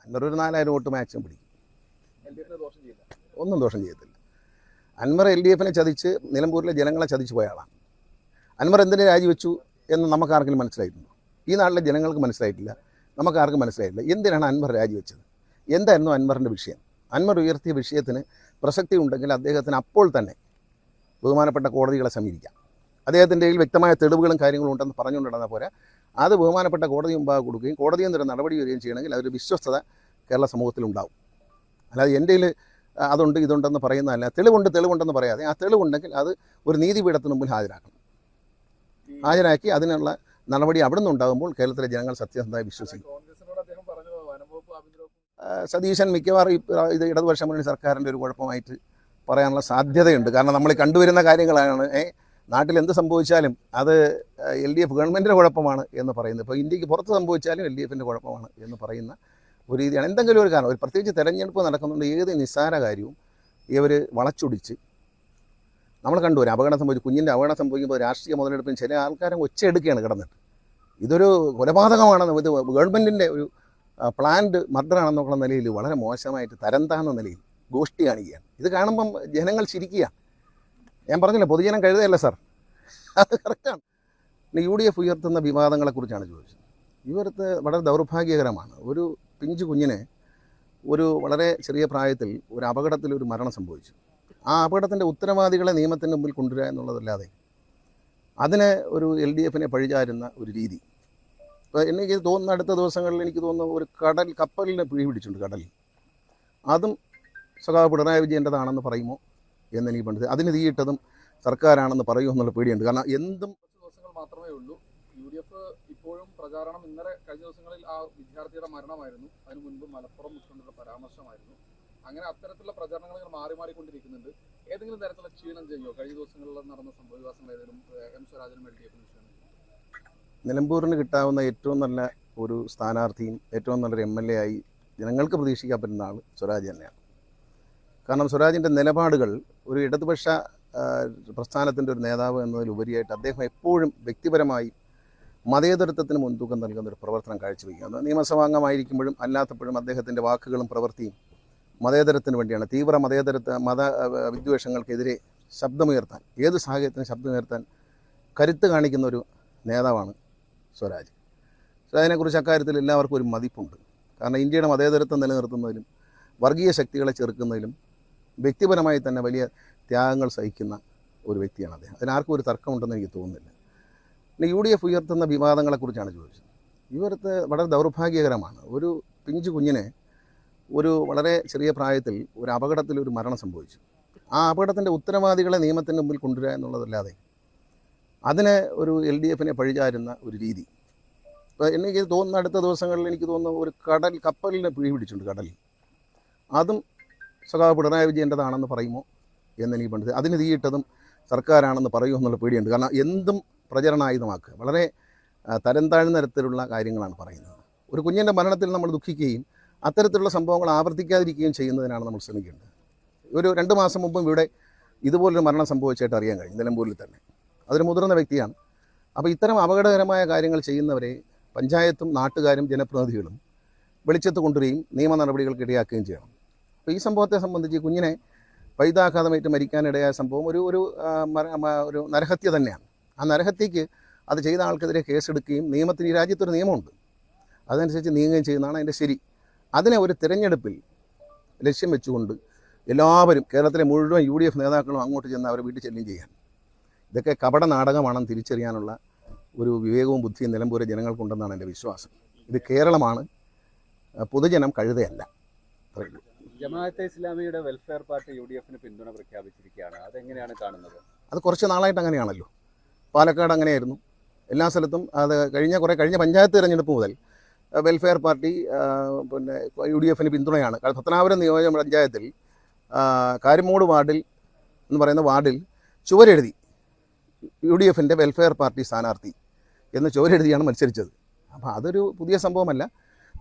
അൻവർ ഒരു 4000 vote maximum പിടിക്കും. ഒന്നും ദോഷം ചെയ്യത്തില്ല. അൻവർ LDF ചതിച്ച് നിലമ്പൂരിലെ ജനങ്ങളെ ചതിച്ചു പോയ ആളാണ്. അൻവർ എന്തിനു രാജിവെച്ചു എന്ന് നമുക്കാർക്കും മനസ്സിലായിട്ടുണ്ട്. ഈ നാട്ടിലെ ജനങ്ങൾക്ക് മനസ്സിലായിട്ടില്ല, നമുക്കാർക്കും മനസ്സിലായിട്ടില്ല. എന്തിനാണ് അൻവർ രാജിവെച്ചത്? എന്തായിരുന്നു അൻവറിൻ്റെ വിഷയം? അൻവർ ഉയർത്തിയ വിഷയത്തിന് പ്രസക്തി ഉണ്ടെങ്കിൽ അദ്ദേഹത്തിന് അപ്പോൾ തന്നെ ബഹുമാനപ്പെട്ട കോടതികളെ സമീപിക്കാം. അദ്ദേഹത്തിൻ്റെ കയ്യിൽ വ്യക്തമായ തെളിവുകളും കാര്യങ്ങളും ഉണ്ടെന്ന് പറഞ്ഞുകൊണ്ടിരുന്ന പോരാ, അത് ബഹുമാനപ്പെട്ട കോടതി മുമ്പാകെ കൊടുക്കുകയും കോടതിയിൽ നിന്നൊരു നടപടി വരികയും ചെയ്യണമെങ്കിൽ അതൊരു വിശ്വസ്തത കേരള സമൂഹത്തിലുണ്ടാവും. അല്ലാതെ എൻ്റെ കയ്യിൽ അതുണ്ട് ഇതുണ്ടെന്ന് പറയുന്നതല്ല. തെളിവുണ്ടെന്ന് പറയാതെ ആ തെളിവുണ്ടെങ്കിൽ അത് ഒരു നീതിപീഠത്തിന് മുമ്പിൽ ഹാജരാക്കി അതിനുള്ള നടപടി അവിടെ നിന്നുണ്ടാകുമ്പോൾ കേരളത്തിലെ ജനങ്ങൾ സത്യസന്ധമായി വിശ്വസിക്കും. സതീശൻ മിക്കവാറും ഇത് ഇടതുപക്ഷ മുന്നണി സർക്കാരിൻ്റെ ഒരു കുഴപ്പമായിട്ട് പറയാനുള്ള സാധ്യതയുണ്ട്. കാരണം നമ്മൾ കണ്ടുവരുന്ന കാര്യങ്ങളാണ്. നാട്ടിൽ എന്ത് സംഭവിച്ചാലും അത് LDF ഗവൺമെൻറ്റിൻ്റെ കുഴപ്പമാണ് എന്ന് പറയുന്നത്. ഇപ്പോൾ ഇന്ത്യക്ക് പുറത്ത് സംഭവിച്ചാലും LDFൻ്റെ കുഴപ്പമാണ് എന്ന് പറയുന്ന ഒരു രീതിയാണ്. എന്തെങ്കിലും ഒരു കാരണം, ഒരു പ്രത്യേകിച്ച് തെരഞ്ഞെടുപ്പ് നടക്കുന്നുണ്ട്, ഏത് നിസ്സാര കാര്യവും ഇവർ വളച്ചൊടിച്ച് നമ്മൾ കണ്ടുവരും. അപകടം സംഭവിച്ചു, കുഞ്ഞിൻ്റെ അപകടം സംഭവിക്കുമ്പോൾ രാഷ്ട്രീയ മുതലെടുപ്പിന് ചില ആൾക്കാരും ഒച്ചയെടുക്കുകയാണ് കിടന്നിട്ട്. ഇതൊരു കൊലപാതകമാണെന്ന്, ഇത് ഗവൺമെൻറ്റിൻ്റെ ഒരു പ്ലാൻഡ് മർഡറാണെന്നുള്ള നിലയിൽ വളരെ മോശമായിട്ട് തരം താഴ്ന്ന നിലയിൽ ഗോഷ്ടി കാണിക്കുകയാണ്. ഇത് കാണുമ്പം ജനങ്ങൾ ചിരിക്കുക. ഞാൻ പറഞ്ഞില്ല, പൊതുജനം കഴുതയല്ല സാർ, അത് കറക്റ്റാണ്. പിന്നെ UDF ഉയർത്തുന്ന വിവാദങ്ങളെക്കുറിച്ചാണ് ചോദിച്ചത്. ഇവർക്ക് വളരെ ദൗർഭാഗ്യകരമാണ്. ഒരു പിഞ്ചു കുഞ്ഞിനെ ഒരു വളരെ ചെറിയ പ്രായത്തിൽ ഒരു അപകടത്തിൽ ഒരു മരണം സംഭവിച്ചു. ആ അപകടത്തിൻ്റെ ഉത്തരവാദികളെ നിയമത്തിൻ്റെ മുമ്പിൽ കൊണ്ടുവരിക എന്നുള്ളതല്ലാതെ അതിന് ഒരു LDF പഴിചാരുന്ന ഒരു രീതി. ഇപ്പോൾ എനിക്ക് തോന്നുന്ന അടുത്ത ദിവസങ്ങളിൽ എനിക്ക് തോന്നുന്നു ഒരു കപ്പലിനെ പിടിച്ചിട്ടുണ്ട് കടലിൽ. അതും സഖാവ് പിണറായി വിജയൻ്റെതാണെന്ന് പറയുമോ എന്നെനിക്ക് പണ്ട്. അതിന് തീയിട്ടതും സർക്കാരാണെന്ന് പറയുമോ എന്നുള്ള പേടിയുണ്ട്. കാരണം എന്തും ദിവസങ്ങൾ മാത്രമേ ഉള്ളൂ. UDF ഇപ്പോഴും പ്രചാരണം, ഇന്നലെ കഴിഞ്ഞ ദിവസങ്ങളിൽ ആ വിദ്യാർത്ഥിയുടെ മരണമായിരുന്നു, അതിന് മുൻപ് മലപ്പുറം മുഖ്യമന്ത്രിയുടെ പരാമർശമായിരുന്നു. അങ്ങനെ അത്തരത്തിലുള്ള പ്രചാരണങ്ങൾ മാറിക്കൊണ്ടിരിക്കുന്നുണ്ട്. ഏതെങ്കിലും തരത്തിലുള്ള ക്ഷീണം ചെയ്യുമോ കഴിഞ്ഞ ദിവസങ്ങളിൽ നടന്ന സംഭവവികാസങ്ങൾ ഏതെങ്കിലും M സ്വരാജിനും LDF നിലമ്പൂരിന് കിട്ടാവുന്ന ഏറ്റവും നല്ല ഒരു സ്ഥാനാർത്ഥിയും ഏറ്റവും നല്ലൊരു MLA ആയി ജനങ്ങൾക്ക് പ്രതീക്ഷിക്കാൻ പറ്റുന്ന ആൾ സ്വരാജ് തന്നെയാണ്. കാരണം സ്വരാജിൻ്റെ നിലപാടുകൾ ഒരു ഇടതുപക്ഷ പ്രസ്ഥാനത്തിൻ്റെ ഒരു നേതാവ് എന്നതിലുപരിയായിട്ട് അദ്ദേഹം എപ്പോഴും വ്യക്തിപരമായി മതേതരത്വത്തിന് മുൻതൂക്കം നൽകുന്നൊരു പ്രവർത്തനം കാഴ്ചവെക്കുക. നിയമസഭാംഗമായിരിക്കുമ്പോഴും അല്ലാത്തപ്പോഴും അദ്ദേഹത്തിൻ്റെ വാക്കുകളും പ്രവൃത്തിയും മതേതരത്തിന് വേണ്ടിയാണ്. തീവ്ര മത വിദ്വേഷങ്ങൾക്കെതിരെ ശബ്ദമുയർത്താൻ, ഏത് സാഹചര്യത്തിനും ശബ്ദമുയർത്താൻ കരുത്ത് കാണിക്കുന്ന ഒരു നേതാവാണ് സ്വരാജ്. സ്വരാജിനെക്കുറിച്ച് അക്കാര്യത്തിൽ എല്ലാവർക്കും ഒരു മതിപ്പുണ്ട്. കാരണം ഇന്ത്യയുടെ മതേതരത്വം നിലനിർത്തുന്നതിലും വർഗീയ ശക്തികളെ ചെറുക്കുന്നതിലും വ്യക്തിപരമായി തന്നെ വലിയ ത്യാഗങ്ങൾ സഹിക്കുന്ന ഒരു വ്യക്തിയാണ് അദ്ദേഹം. അതിനാർക്കും ഒരു തർക്കമുണ്ടെന്ന് എനിക്ക് തോന്നുന്നില്ല. പിന്നെ UDF ഉയർത്തുന്ന വിവാദങ്ങളെക്കുറിച്ചാണ് ചോദിച്ചത്. ഇവർക്ക് വളരെ ദൗർഭാഗ്യകരമാണ്. ഒരു പിഞ്ചു കുഞ്ഞിനെ ഒരു വളരെ ചെറിയ പ്രായത്തിൽ ഒരു അപകടത്തിൽ ഒരു മരണം സംഭവിച്ചു. ആ അപകടത്തിൻ്റെ ഉത്തരവാദികളെ നിയമത്തിൻ്റെ മുമ്പിൽ കൊണ്ടുവരിക എന്നുള്ളതല്ലാതെ അതിന് ഒരു LDF പഴിചാരുന്ന ഒരു രീതി. ഇപ്പോൾ എനിക്ക് തോന്നുന്ന അടുത്ത ദിവസങ്ങളിൽ എനിക്ക് തോന്നുന്നു ഒരു കപ്പലിനെ പിടിച്ചിട്ടുണ്ട് കടലിൽ. അതും സഖാവ് പിണറായി വിജയൻ്റെതാണെന്ന് പറയുമോ എന്നെനിക്ക് പണ്ട്. അതിന് തീയിട്ടതും സർക്കാരാണെന്ന് പറയുമോ എന്നുള്ള പേടിയുണ്ട്. കാരണം എന്തും പ്രചരണായുധമാക്കുക, വളരെ തരം താഴ്ന്ന തരത്തിലുള്ള കാര്യങ്ങളാണ് പറയുന്നത്. ഒരു കുഞ്ഞിൻ്റെ മരണത്തിൽ നമ്മൾ ദുഃഖിക്കുകയും അത്തരത്തിലുള്ള സംഭവങ്ങൾ ആവർത്തിക്കാതിരിക്കുകയും ചെയ്യുന്നതിനാണ് നമ്മൾ ശ്രമിക്കേണ്ടത്. ഒരു 2 മാസം മുമ്പും ഇവിടെ ഇതുപോലൊരു മരണം സംഭവിച്ചായിട്ട് അറിയാൻ കഴിയും, നിലമ്പൂരിൽ തന്നെ. അതൊരു മുതിർന്ന വ്യക്തിയാണ്. അപ്പോൾ ഇത്തരം അപകടകരമായ കാര്യങ്ങൾ ചെയ്യുന്നവരെ പഞ്ചായത്തും നാട്ടുകാരും ജനപ്രതിനിധികളും വെളിച്ചത്ത് കൊണ്ടുവരികയും നിയമ നടപടികൾക്ക് ഇടയാക്കുകയും ചെയ്യണം. അപ്പോൾ ഈ സംഭവത്തെ സംബന്ധിച്ച് കുഞ്ഞിനെ വൈദ്യാഘാതമേറ്റ് മരിക്കാനിടയായ സംഭവം ഒരു നരഹത്യ തന്നെയാണ്. ആ നരഹത്യക്ക് അത് ചെയ്ത ആൾക്കെതിരെ കേസെടുക്കുകയും നിയമത്തിന് ഈ രാജ്യത്തൊരു നിയമമുണ്ട്, അതനുസരിച്ച് നീങ്ങുകയും ചെയ്യുന്നതാണ് അതിൻ്റെ ശരി. അതിനെ ഒരു തിരഞ്ഞെടുപ്പിൽ ലക്ഷ്യം വെച്ചുകൊണ്ട് എല്ലാവരും കേരളത്തിലെ മുഴുവൻ UDF നേതാക്കളും അങ്ങോട്ട് ചെന്ന് അവരെ വീട്ടിൽ ചെല്ലുകയും ചെയ്യാൻ, ഇതൊക്കെ കപട നാടകമാണെന്ന് തിരിച്ചറിയാനുള്ള ഒരു വിവേകവും ബുദ്ധിയും നിലമ്പൂരെ ജനങ്ങൾക്കുണ്ടെന്നാണ് എൻ്റെ വിശ്വാസം. ഇത് കേരളമാണ്, പൊതുജനം കഴുതയല്ല. ജമാഅത്തെ ഇസ്ലാമിയുടെ വെൽഫെയർ പാർട്ടി UDF പിന്തുണ പ്രഖ്യാപിച്ചിരിക്കുകയാണ്. അതെങ്ങനെയാണ് കാണുന്നത്? അത് കുറച്ച് നാളായിട്ട് അങ്ങനെയാണല്ലോ. പാലക്കാട് അങ്ങനെയായിരുന്നു, എല്ലാ സ്ഥലത്തും. അത് കഴിഞ്ഞ പഞ്ചായത്ത് തിരഞ്ഞെടുപ്പ് മുതൽ വെൽഫെയർ പാർട്ടി പിന്നെ UDF പിന്തുണയാണ്. പത്തനാപുരം നിയോജക പഞ്ചായത്തിൽ കാരിമൂട് വാർഡിൽ എന്ന് പറയുന്ന വാർഡിൽ ചുവരെഴുതി UDF വെൽഫെയർ പാർട്ടി സ്ഥാനാർത്ഥി എന്ന് ചുവരെഴുതിയാണ് മത്സരിച്ചത്. അപ്പോൾ അതൊരു പുതിയ സംഭവമല്ല.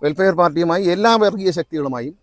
വെൽഫെയർ പാർട്ടിയുമായി എല്ലാ വർഗീയ ശക്തികളുമായും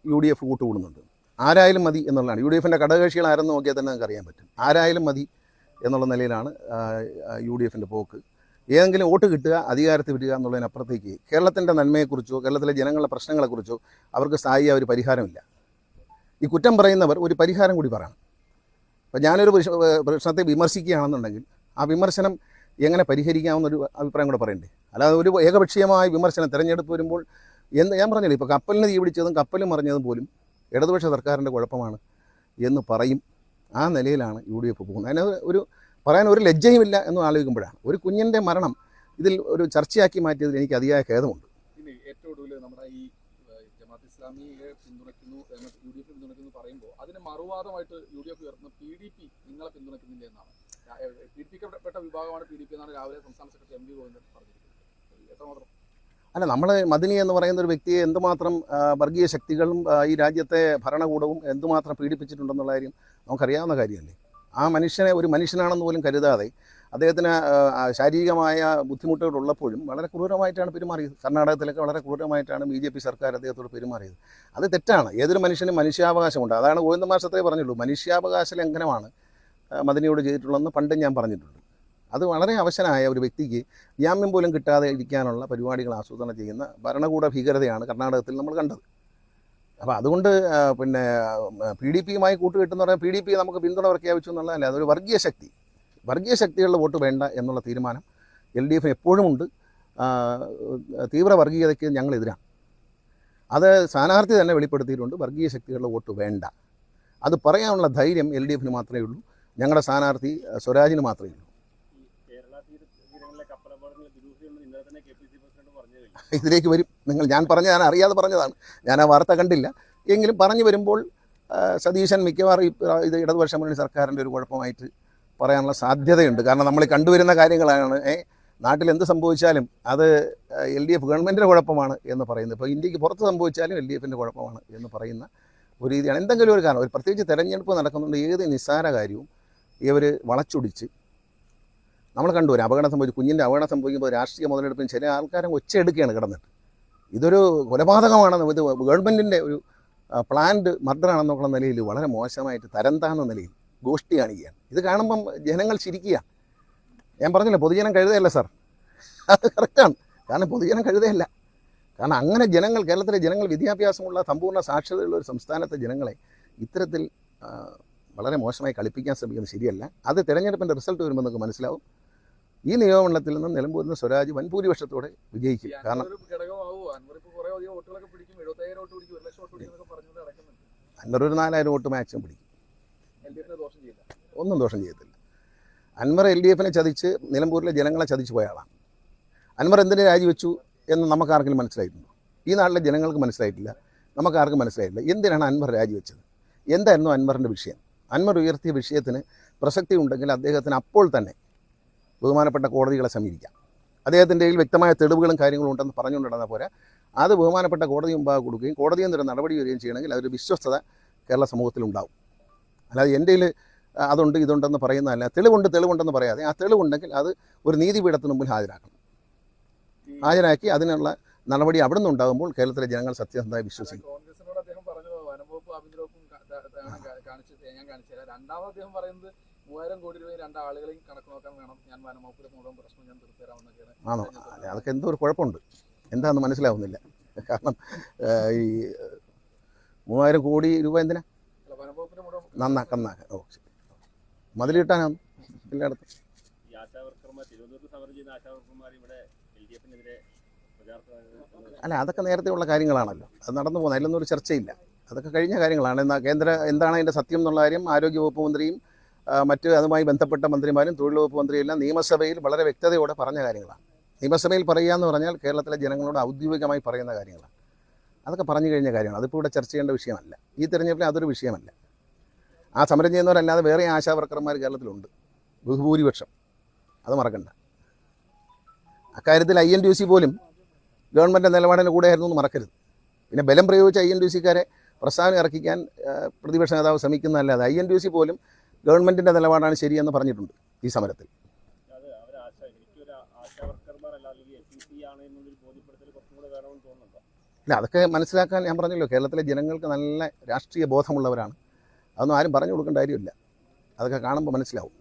UDF കൂട്ടുകൂടുന്നുണ്ട്. ആരായാലും മതി എന്നുള്ളതാണ്. UDF ഘടകകക്ഷികളാരെന്ന് നോക്കിയാൽ തന്നെ നമുക്ക് അറിയാൻ പറ്റും. ആരായാലും മതി എന്നുള്ള നിലയിലാണ് UDF പോക്ക്. ഏതെങ്കിലും വോട്ട് കിട്ടുക, അധികാരത്തിൽ വരിക എന്നുള്ളതിനപ്പുറത്തേക്ക് കേരളത്തിൻ്റെ നന്മയെക്കുറിച്ചോ കേരളത്തിലെ ജനങ്ങളുടെ പ്രശ്നങ്ങളെക്കുറിച്ചോ അവർക്ക് സ്ഥായിയായ ഒരു പരിഹാരമില്ല. ഈ കുറ്റം പറയുന്നവർ ഒരു പരിഹാരം കൂടി പറയണം. അപ്പോൾ ഞാനൊരു പ്രശ്നത്തെ വിമർശിക്കുകയാണെന്നുണ്ടെങ്കിൽ ആ വിമർശനം എങ്ങനെ പരിഹരിക്കാമെന്നൊരു അഭിപ്രായം കൂടെ പറയണ്ടേ. അല്ലാതെ ഒരു ഏകപക്ഷീയമായ വിമർശനം തിരഞ്ഞെടുപ്പ് വരുമ്പോൾ ഞാൻ പറഞ്ഞില്ലേ, ഇപ്പോൾ കപ്പലിന് തീ പിടിച്ചതും കപ്പലും മറിഞ്ഞതും പോലും ഇടതുപക്ഷ സർക്കാരിൻ്റെ കുഴപ്പമാണ് എന്ന് പറയും. ആ നിലയിലാണ് UDF പോകുന്നത്. അതിന് പറയാൻ ഒരു ലജ്ജയുമില്ല എന്ന് ആലോചിക്കുമ്പോഴാണ് ഒരു കുഞ്ഞിൻ്റെ മരണം ഇതിൽ ഒരു ചർച്ചയാക്കി മാറ്റിയതിൽ എനിക്ക് അതിയായ ഖേദമുണ്ട്. ഇനി ഏറ്റവും ഒടുവിൽ നമ്മുടെ ഈ ജമാഅത്ത് ഇസ്ലാമിയെ പിന്തുണയ്ക്കുന്നു, UDF പിന്തുണയ്ക്കുന്നു പറയുമ്പോൾ അതിന് മറുവാദമായിട്ട് UDF ഉയർത്തുന്ന PDP നിങ്ങളെ പിന്തുണയ്ക്കുന്നില്ല എന്നാണ്. PDP-പ്പെട്ട വിഭാഗമാണ് PDP എന്നാണ് രാവിലെ സംസ്ഥാന സെക്രട്ടറി MV ഗോവിന്ദൻ പറഞ്ഞിരിക്കുന്നത്. എത്രമാത്രം അല്ല, നമ്മൾ മദനി എന്ന് പറയുന്ന ഒരു വ്യക്തിയെ എന്തുമാത്രം വർഗീയ ശക്തികളും ഈ രാജ്യത്തെ ഭരണകൂടവും എന്തുമാത്രം പീഡിപ്പിച്ചിട്ടുണ്ടെന്നുള്ള കാര്യം നമുക്കറിയാവുന്ന കാര്യമല്ലേ. ആ മനുഷ്യനെ ഒരു മനുഷ്യനാണെന്ന് പോലും കരുതാതെ അദ്ദേഹത്തിന് ശാരീരികമായ ബുദ്ധിമുട്ടുകളുള്ളപ്പോഴും വളരെ ക്രൂരമായിട്ടാണ് പെരുമാറിയത്. കർണാടകത്തിലൊക്കെ വളരെ ക്രൂരമായിട്ടാണ് BJP സർക്കാർ അദ്ദേഹത്തോട് പെരുമാറിയത്. അത് തെറ്റാണ്. ഏതൊരു മനുഷ്യനും മനുഷ്യാവകാശമുണ്ട്. അതാണ് ഗോവിന്ദ മാഷത്രേ പറഞ്ഞുള്ളൂ, മനുഷ്യാവകാശ ലംഘനമാണ് മദനിയോട് ചെയ്തിട്ടുള്ളതെന്ന് പണ്ടും ഞാൻ പറഞ്ഞിട്ടുണ്ട്. അത് വളരെ അവശനായ ഒരു വ്യക്തിക്ക് ജാമ്യം പോലും കിട്ടാതെ ഇരിക്കാനുള്ള പരിപാടികൾ ആസൂത്രണം ചെയ്യുന്ന ഭരണകൂട ഭീകരതയാണ് കർണാടകത്തിൽ നമ്മൾ കണ്ടത്. അപ്പോൾ അതുകൊണ്ട് പിന്നെ PDP-യുമായി കൂട്ടുകെട്ടെന്ന് പറഞ്ഞാൽ PDP നമുക്ക് പിന്തുണ പ്രഖ്യാപിച്ചു എന്നുള്ളതല്ല, അതൊരു വർഗീയ ശക്തികളുടെ വോട്ട് വേണ്ട എന്നുള്ള തീരുമാനം LDF എപ്പോഴും ഉണ്ട്. തീവ്ര വർഗീയതയ്ക്ക് ഞങ്ങളെതിരാണ്. അത് സ്ഥാനാർത്ഥി തന്നെ വെളിപ്പെടുത്തിയിട്ടുണ്ട്, വർഗീയ ശക്തികളുടെ വോട്ട് വേണ്ട. അത് പറയാനുള്ള ധൈര്യം LDF-ന് മാത്രമേ ഉള്ളൂ, ഞങ്ങളുടെ സ്ഥാനാർത്ഥി സ്വരാജിന് മാത്രമേ ഉള്ളൂ. ഇതിലേക്ക് വരും. ഞാൻ അറിയാതെ പറഞ്ഞതാണ്, ഞാൻ ആ വാർത്ത കണ്ടില്ല. എങ്കിലും പറഞ്ഞു വരുമ്പോൾ സതീശൻ മിക്കവാറും ഇത് ഇടതുപക്ഷ മുന്നണി സർക്കാരിൻ്റെ ഒരു കുഴപ്പമായിട്ട് പറയാനുള്ള സാധ്യതയുണ്ട്. കാരണം നമ്മൾ കണ്ടുവരുന്ന കാര്യങ്ങളാണ്. നാട്ടിൽ എന്ത് സംഭവിച്ചാലും അത് LDF ഗവൺമെൻറ്റിൻ്റെ കുഴപ്പമാണ് എന്ന് പറയുന്നത്. ഇപ്പോൾ ഇന്ത്യക്ക് പുറത്ത് സംഭവിച്ചാലും LDF-ൻ്റെ കുഴപ്പമാണ് എന്ന് പറയുന്ന ഒരു രീതിയാണ്. എന്തെങ്കിലും ഒരു കാരണം, ഒരു പ്രത്യേകിച്ച് തെരഞ്ഞെടുപ്പ് നടക്കുന്നുണ്ട്, ഏത് നിസ്സാര കാര്യവും ഇവർ വളച്ചൊടിച്ച് നമ്മൾ കണ്ടു. ഒരു അപകടം സംഭവിച്ചു, കുഞ്ഞിൻ്റെ അപകടം സംഭവിക്കുമ്പോൾ രാഷ്ട്രീയ മുതലെടുപ്പിന് ചില ആൾക്കാരും ഒച്ചയെടുക്കുകയാണ് കിടന്നിട്ട്. ഇതൊരു കൊലപാതകമാണെന്ന്, ഇത് ഗവൺമെൻറ്റിൻ്റെ ഒരു പ്ലാൻഡ് മർഡറാണെന്നുള്ള നിലയിൽ വളരെ മോശമായിട്ട് തരം താഴ്ന്ന നിലയിൽ ഗോഷ്ടി കാണിക്കുകയാണ്. ഇത് കാണുമ്പം ജനങ്ങൾ ചിരിക്കുകയാണ്. ഞാൻ പറഞ്ഞില്ല, പൊതുജനം കഴുതയല്ല സാർ, അത് കറക്റ്റാണ്. കാരണം പൊതുജനം കഴുതയല്ല. കാരണം അങ്ങനെ കേരളത്തിലെ ജനങ്ങൾ വിദ്യാഭ്യാസമുള്ള സമ്പൂർണ്ണ സാക്ഷരതയുള്ള ഒരു സംസ്ഥാനത്തെ ജനങ്ങളെ ഇത്തരത്തിൽ വളരെ മോശമായി കളിപ്പിക്കാൻ ശ്രമിക്കുന്നത് ശരിയല്ല. അത് തിരഞ്ഞെടുപ്പിൻ്റെ റിസൾട്ട് വരുമ്പോൾ നമുക്ക് മനസ്സിലാവും. ഈ നിയമമണ്ഡലത്തിൽ നിന്ന് നിലമ്പൂരിൽ നിന്ന് സ്വരാജ് വൻ ഭൂരിപക്ഷത്തോടെ വിജയിക്കും. കാരണം അൻവർ ഒരു 4000 വോട്ട് മാക്സിമം പിടിക്കും. ഒന്നും ദോഷം ചെയ്യത്തില്ല. അൻവർ LDF-നെ ചതിച്ച് നിലമ്പൂരിലെ ജനങ്ങളെ ചതിച്ചു പോയ ആളാണ്. അൻവർ എന്തിനു രാജിവെച്ചു എന്ന് നമുക്കാർക്കും മനസ്സിലായിട്ടുണ്ടോ? ഈ നാട്ടിലെ ജനങ്ങൾക്ക് മനസ്സിലായിട്ടില്ല, നമുക്കാർക്കും മനസ്സിലായിട്ടില്ല. എന്തിനാണ് അൻവർ രാജിവെച്ചത്? എന്തായിരുന്നു അൻവറിൻ്റെ വിഷയം? അൻവർ ഉയർത്തിയ വിഷയത്തിന് പ്രസക്തി ഉണ്ടെങ്കിൽ അദ്ദേഹത്തിന് അപ്പോൾ തന്നെ ബഹുമാനപ്പെട്ട കോടതികളെ സമീപിക്കാം. അദ്ദേഹത്തിൻ്റെ കയ്യിൽ വ്യക്തമായ തെളിവുകളും കാര്യങ്ങളും ഉണ്ടെന്ന് പറഞ്ഞുകൊണ്ടിരുന്നാൽ പോരാ, അത് ബഹുമാനപ്പെട്ട കോടതി മുമ്പാകെ കൊടുക്കുകയും കോടതിയിൽ നിന്നൊരു നടപടി വരികയും ചെയ്യണമെങ്കിൽ അതൊരു വിശ്വസ്തത കേരള സമൂഹത്തിലുണ്ടാവും. അല്ലാതെ എൻ്റെ കയ്യിൽ അതുണ്ട് ഇതുണ്ടെന്ന് പറയുന്നതല്ല. തെളിവുണ്ടെന്ന് പറയാതെ ആ തെളിവുണ്ടെങ്കിൽ അത് ഒരു നീതിപീഠത്തിന് മുമ്പിൽ ഹാജരാക്കി അതിനുള്ള നടപടി അവിടെ നിന്നുണ്ടാകുമ്പോൾ കേരളത്തിലെ ജനങ്ങൾ സത്യസന്ധമായി വിശ്വസിക്കും. രണ്ടാമത് അദ്ദേഹം പറയുന്നത് 3000 കോടി രൂപ 2 ആളുകളെയും കണക്ക് നോക്കാൻ വേണം, ഞാൻ വനംവകുപ്പിലെ മുഴുവൻ പ്രശ്നം ഞാൻ തീർത്തരാമെന്നൊക്കെയാണ്. ആണോ? അതൊക്കെ എന്തോ ഒരു കുഴപ്പമുണ്ട്, എന്താണെന്ന് മനസ്സിലാവുന്നില്ല. കാരണം ഈ 3000 കോടി രൂപ എന്തിനാ? വനംവകുപ്പിലെ മുഴുവൻ നന്നാക്കാൻ. ഓ ശരി, മതിലിട്ടാനാണ് എല്ലായിടത്തും. അല്ല, അതൊക്കെ നേരത്തെ ഉള്ള കാര്യങ്ങളാണല്ലോ, അത് നടന്നു പോകുന്നത്, അതിലൊന്നും ഒരു ചർച്ചയില്ല. അതൊക്കെ കഴിഞ്ഞ കാര്യങ്ങളാണ്. എന്താണ് അതിൻ്റെ സത്യം എന്നുള്ള കാര്യം ആരോഗ്യവകുപ്പ് മന്ത്രിയും മറ്റ് അതുമായി ബന്ധപ്പെട്ട മന്ത്രിമാരും തൊഴിൽ വകുപ്പ് മന്ത്രിയെല്ലാം നിയമസഭയിൽ വളരെ വ്യക്തതയോടെ പറഞ്ഞ കാര്യങ്ങളാണ്. നിയമസഭയിൽ പറയുക എന്ന് പറഞ്ഞാൽ കേരളത്തിലെ ജനങ്ങളോട് ഔദ്യോഗികമായി പറയുന്ന കാര്യങ്ങളാണ്. അതൊക്കെ പറഞ്ഞു കഴിഞ്ഞ കാര്യമാണ്. അതിപ്പോൾ ഇവിടെ ചർച്ച ചെയ്യേണ്ട വിഷയമല്ല. ഈ തെരഞ്ഞെടുപ്പിൽ അതൊരു വിഷയമല്ല. ആ സമരം ചെയ്യുന്നവരല്ലാതെ വേറെ ആശാവർക്കർമാർ കേരളത്തിലുണ്ട്, ബഹുഭൂരിപക്ഷം. അത് മറക്കണ്ട. അക്കാര്യത്തിൽ INTUC പോലും ഗവൺമെൻറ് നിലപാടിന് കൂടെയായിരുന്നു എന്ന് മറക്കരുത്. പിന്നെ ബലം പ്രയോഗിച്ച INTUC-ക്കാരെ പ്രസ്താവന ഇറക്കിക്കാൻ പ്രതിപക്ഷ നേതാവ് ശ്രമിക്കുന്നതല്ലാതെ INTUC പോലും ഗവൺമെൻറ്റിൻ്റെ നിലപാടാണ് ശരിയെന്ന് പറഞ്ഞിട്ടുണ്ട് ഈ സമരത്തിൽ. ഇല്ല, അതൊക്കെ മനസ്സിലാക്കാൻ ഞാൻ പറഞ്ഞല്ലോ, കേരളത്തിലെ ജനങ്ങൾക്ക് നല്ല രാഷ്ട്രീയ ബോധമുള്ളവരാണ്. അതൊന്നും ആരും പറഞ്ഞു കൊടുക്കേണ്ട കാര്യമില്ല. അതൊക്കെ കാണുമ്പോൾ മനസ്സിലാവും,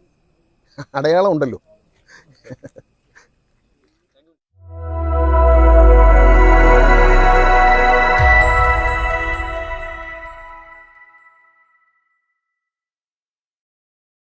അടയാളം ഉണ്ടല്ലോ.